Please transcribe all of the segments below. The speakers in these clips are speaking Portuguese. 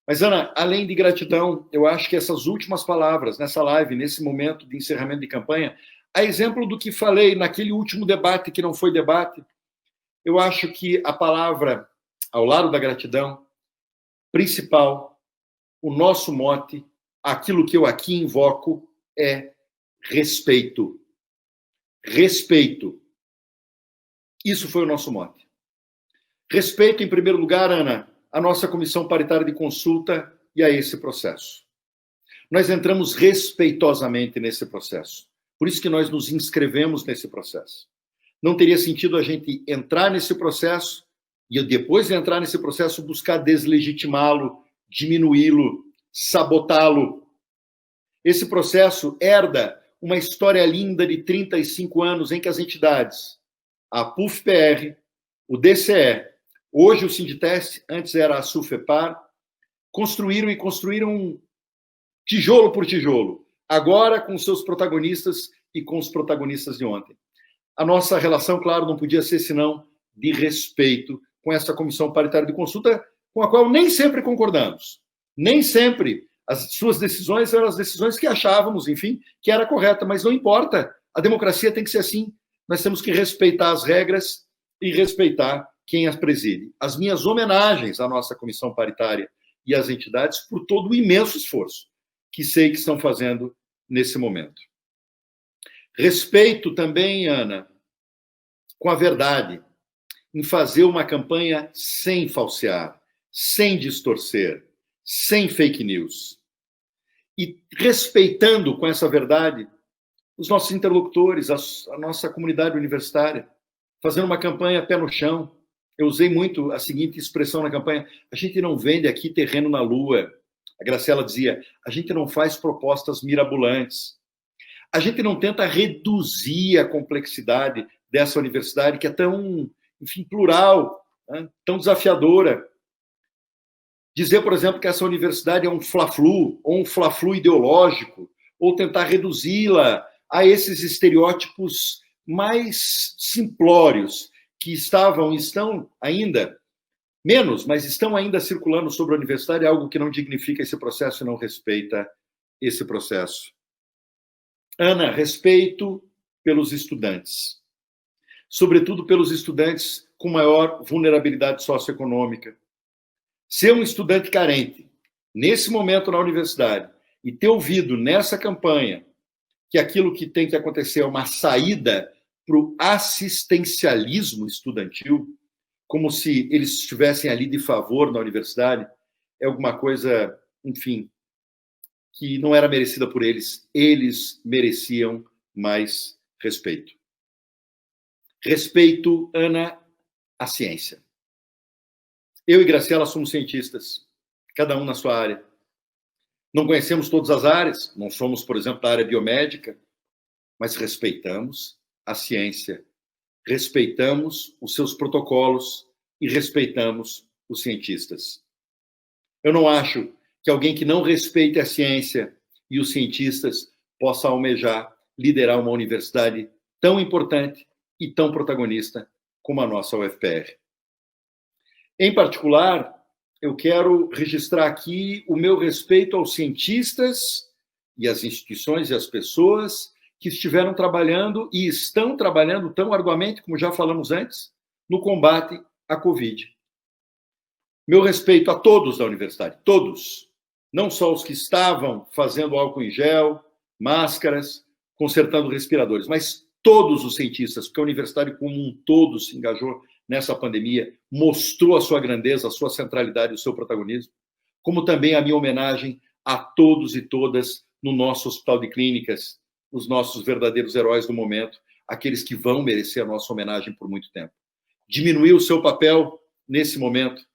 Mas, Ana, além de gratidão, eu acho que essas últimas palavras nessa live, nesse momento de encerramento de campanha, a exemplo do que falei naquele último debate que não foi debate, eu acho que a palavra, ao lado da gratidão, principal, o nosso mote, aquilo que eu aqui invoco é respeito. Respeito. Isso foi o nosso mote. Respeito, em primeiro lugar, Ana, a nossa comissão paritária de consulta e a esse processo. Nós entramos respeitosamente nesse processo. Por isso que nós nos inscrevemos nesse processo. Não teria sentido a gente entrar nesse processo e, depois de entrar nesse processo, buscar deslegitimá-lo, diminuí-lo, sabotá-lo. Esse processo herda uma história linda de 35 anos em que as entidades, a PUF-PR, o DCE, hoje o Sinditeste, antes era a SUFEPAR, construíram tijolo por tijolo, agora com seus protagonistas e com os protagonistas de ontem. A nossa relação, claro, não podia ser senão de respeito com essa comissão paritária de consulta, com a qual nem sempre concordamos. Nem sempre as suas decisões eram as decisões que achávamos, enfim, que era correta, mas não importa. A democracia tem que ser assim. Nós temos que respeitar as regras e respeitar quem as preside. As minhas homenagens à nossa comissão paritária e às entidades por todo o imenso esforço que sei que estão fazendo nesse momento. Respeito também, Ana, com a verdade, em fazer uma campanha sem falsear, sem distorcer, sem fake news. E respeitando com essa verdade os nossos interlocutores, a nossa comunidade universitária, fazendo uma campanha pé no chão. Eu usei muito a seguinte expressão na campanha: a gente não vende aqui terreno na lua. A Graciela dizia, a gente não faz propostas mirabolantes. A gente não tenta reduzir a complexidade dessa universidade, que é tão, enfim, plural, né? Tão desafiadora. Dizer, por exemplo, que essa universidade é um fla-flu, ou um fla-flu ideológico, ou tentar reduzi-la a esses estereótipos mais simplórios que estão ainda, menos, mas estão ainda circulando sobre a universidade, é algo que não dignifica esse processo e não respeita esse processo. Ana, respeito pelos estudantes, sobretudo pelos estudantes com maior vulnerabilidade socioeconômica. Ser um estudante carente, nesse momento na universidade, e ter ouvido nessa campanha que aquilo que tem que acontecer é uma saída para o assistencialismo estudantil, como se eles estivessem ali de favor na universidade, é alguma coisa, enfim, que não era merecida por eles. Eles mereciam mais respeito. Respeito, Ana, à ciência. Eu e Graciela somos cientistas, cada um na sua área. Não conhecemos todas as áreas, não somos, por exemplo, da área biomédica, mas respeitamos a ciência, respeitamos os seus protocolos e respeitamos os cientistas. Eu não acho que alguém que não respeite a ciência e os cientistas possa almejar liderar uma universidade tão importante e tão protagonista como a nossa UFPR. Em particular, eu quero registrar aqui o meu respeito aos cientistas e às instituições e às pessoas que estiveram trabalhando e estão trabalhando tão arduamente, como já falamos antes, no combate à Covid. Meu respeito a todos da universidade, todos, não só os que estavam fazendo álcool em gel, máscaras, consertando respiradores, mas todos os cientistas, porque a universidade como um todo se engajou nessa pandemia, mostrou a sua grandeza, a sua centralidade, o seu protagonismo, como também a minha homenagem a todos e todas no nosso Hospital de Clínicas, os nossos verdadeiros heróis do momento, aqueles que vão merecer a nossa homenagem por muito tempo. Diminuir o seu papel nesse momento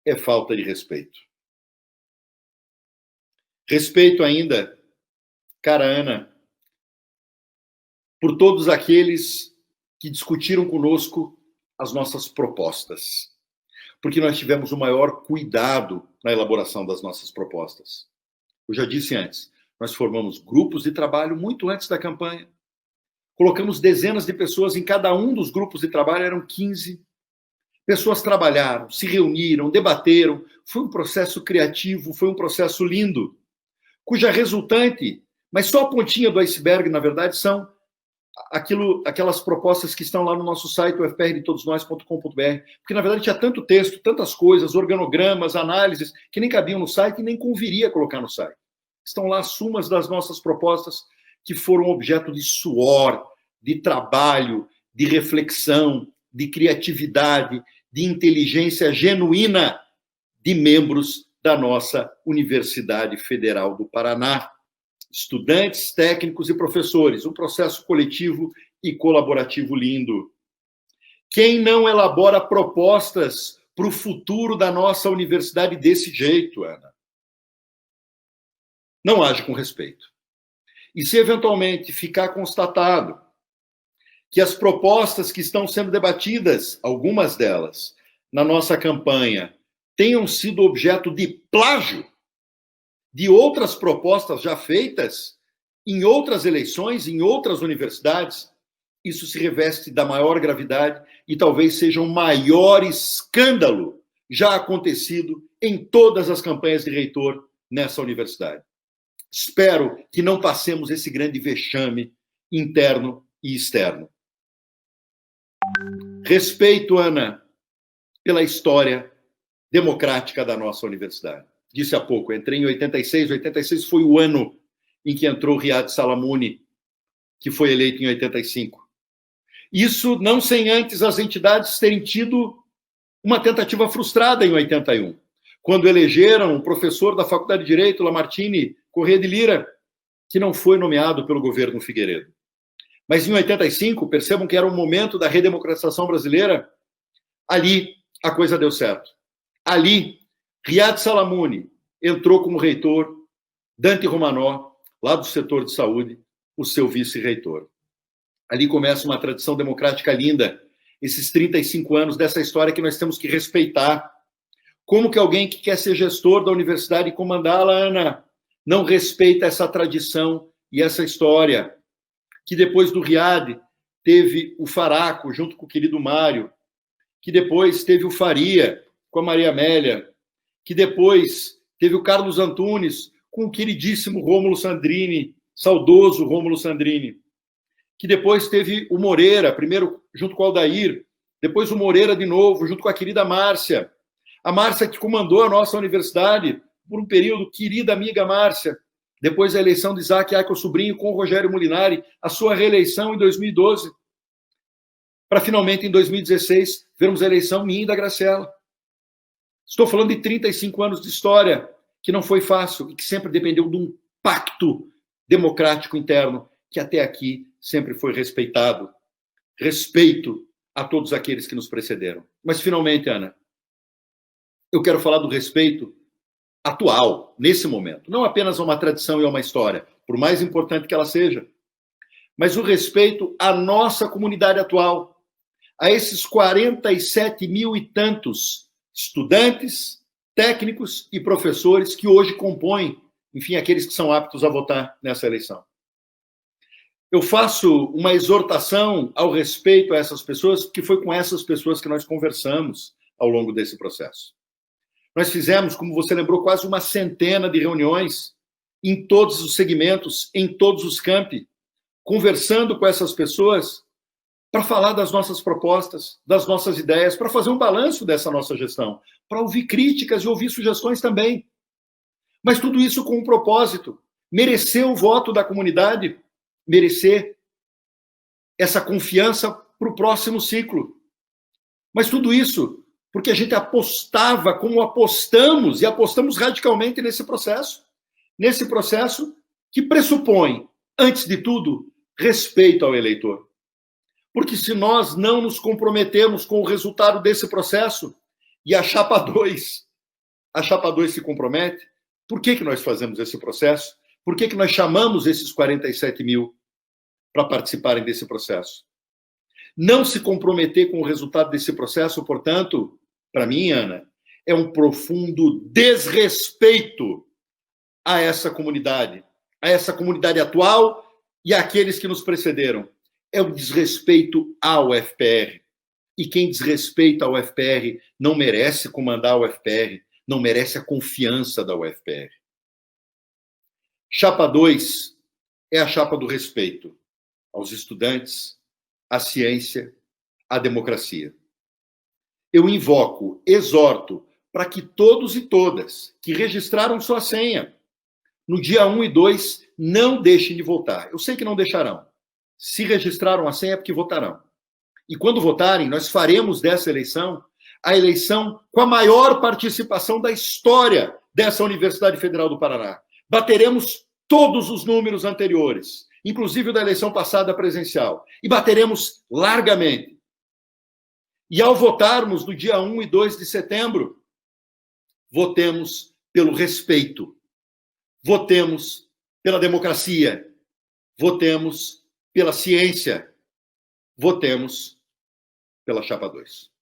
é falta de respeito. Respeito ainda, cara Ana, por todos aqueles que discutiram conosco as nossas propostas, porque nós tivemos o maior cuidado na elaboração das nossas propostas. Eu já disse antes, nós formamos grupos de trabalho muito antes da campanha, colocamos dezenas de pessoas em cada um dos grupos de trabalho, eram 15. Pessoas trabalharam, se reuniram, debateram, foi um processo criativo, foi um processo lindo, cuja resultante, mas só a pontinha do iceberg, na verdade, são aquelas propostas que estão lá no nosso site, ufprdetodosnós.com.br, porque, na verdade, tinha tanto texto, tantas coisas, organogramas, análises, que nem cabiam no site e nem conviria colocar no site. Estão lá as sumas das nossas propostas que foram objeto de suor, de trabalho, de reflexão, de criatividade, de inteligência genuína de membros da nossa Universidade Federal do Paraná. Estudantes, técnicos e professores, um processo coletivo e colaborativo lindo. Quem não elabora propostas para o futuro da nossa universidade desse jeito, Ana, não age com respeito. E se eventualmente ficar constatado que as propostas que estão sendo debatidas, algumas delas, na nossa campanha, tenham sido objeto de plágio de outras propostas já feitas em outras eleições, em outras universidades, isso se reveste da maior gravidade e talvez seja o maior escândalo já acontecido em todas as campanhas de reitor nessa universidade. Espero que não passemos esse grande vexame interno e externo. Respeito, Ana, pela história democrática da nossa universidade. Disse há pouco, entrei em 86, 86 foi o ano em que entrou Riad Salamuni, que foi eleito em 85. Isso não sem antes as entidades terem tido uma tentativa frustrada em 81, quando elegeram o professor da Faculdade de Direito, Lamartine Corrêa de Lira, que não foi nomeado pelo governo Figueiredo. Mas em 85, percebam que era o momento da redemocratização brasileira, ali a coisa deu certo. Ali, Riad Salamuni entrou como reitor, Dante Romanó, lá do setor de saúde, o seu vice-reitor. Ali começa uma tradição democrática linda, esses 35 anos dessa história que nós temos que respeitar. Como que alguém que quer ser gestor da universidade e comandá-la, Ana, não respeita essa tradição e essa história? Que depois do Riad teve o Faraco, junto com o querido Mário, que depois teve o Faria, com a Maria Amélia, que depois teve o Carlos Antunes, com o queridíssimo Rômulo Sandrini, saudoso Rômulo Sandrini, que depois teve o Moreira, primeiro junto com o Aldair, depois o Moreira de novo, junto com a querida Márcia. A Márcia que comandou a nossa universidade por um período, querida amiga Márcia, depois da eleição de Isaac Aiko Sobrinho com o Rogério Molinari, a sua reeleição em 2012, para finalmente, em 2016, vermos a eleição minha e da Graciela. Estou falando de 35 anos de história, que não foi fácil e que sempre dependeu de um pacto democrático interno, que até aqui sempre foi respeitado. Respeito a todos aqueles que nos precederam. Mas, finalmente, Ana, eu quero falar do respeito atual, nesse momento. Não apenas a uma tradição e a uma história, por mais importante que ela seja, mas o respeito à nossa comunidade atual, a esses 47 mil e tantos estudantes, técnicos e professores que hoje compõem, enfim, aqueles que são aptos a votar nessa eleição. Eu faço uma exortação ao respeito a essas pessoas, porque foi com essas pessoas que nós conversamos ao longo desse processo. Nós fizemos, como você lembrou, quase uma centena de reuniões em todos os segmentos, em todos os campi, conversando com essas pessoas para falar das nossas propostas, das nossas ideias, para fazer um balanço dessa nossa gestão, para ouvir críticas e ouvir sugestões também. Mas tudo isso com um propósito: merecer o voto da comunidade, merecer essa confiança para o próximo ciclo. Mas tudo isso porque a gente apostava como apostamos, e apostamos radicalmente nesse processo que pressupõe, antes de tudo, respeito ao eleitor. Porque se nós não nos comprometemos com o resultado desse processo, e a chapa 2 se compromete, por que nós fazemos esse processo? Por que nós chamamos esses 47 mil para participarem desse processo? Não se comprometer com o resultado desse processo, portanto, para mim, Ana, é um profundo desrespeito a essa comunidade atual e àqueles que nos precederam. É um desrespeito ao UFPR. E quem desrespeita ao UFPR não merece comandar o UFPR, não merece a confiança da UFPR. Chapa 2 é a chapa do respeito aos estudantes, à ciência, à democracia. Eu invoco, exorto, para que todos e todas que registraram sua senha no dia 1 e 2 não deixem de votar. Eu sei que não deixarão. Se registraram a senha é porque votarão. E quando votarem, nós faremos dessa eleição a eleição com a maior participação da história dessa Universidade Federal do Paraná. Bateremos todos os números anteriores, inclusive o da eleição passada presencial, e bateremos largamente. E ao votarmos no dia 1 e 2 de setembro, votemos pelo respeito, votemos pela democracia, votemos pela ciência, votemos pela Chapa 2.